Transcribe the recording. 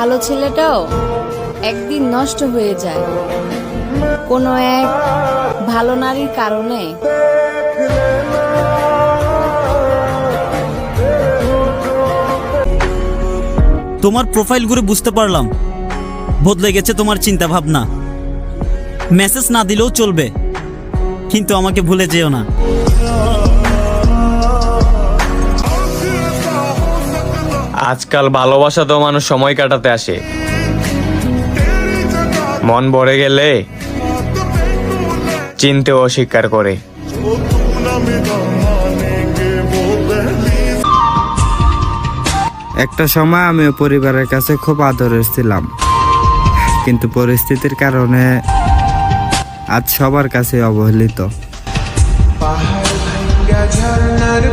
ভালো ছেলেটাও একদিন নষ্ট হয়ে যায় কোনো এক ভালো নারীর কারণে। তোমার প্রোফাইল ঘুরে বুঝতে পারলাম বদলে গেছে তোমার চিন্তা ভাবনা। মেসেজ না দিলেও চলবে, কিন্তু আমাকে ভুলে যেও না। আজকাল ভালোবাসা তো মানুষ সময় কাটাতে আসে, মন ভরে গেলে চিনতেও অস্বীকার করে। একটা সময় আমি পরিবারের কাছে খুব আদরের ছিলাম, কিন্তু পরিস্থিতির কারণে আজ সবার কাছে অবহেলিত। পাহাড় ভাঙ্গা ঝর্ণার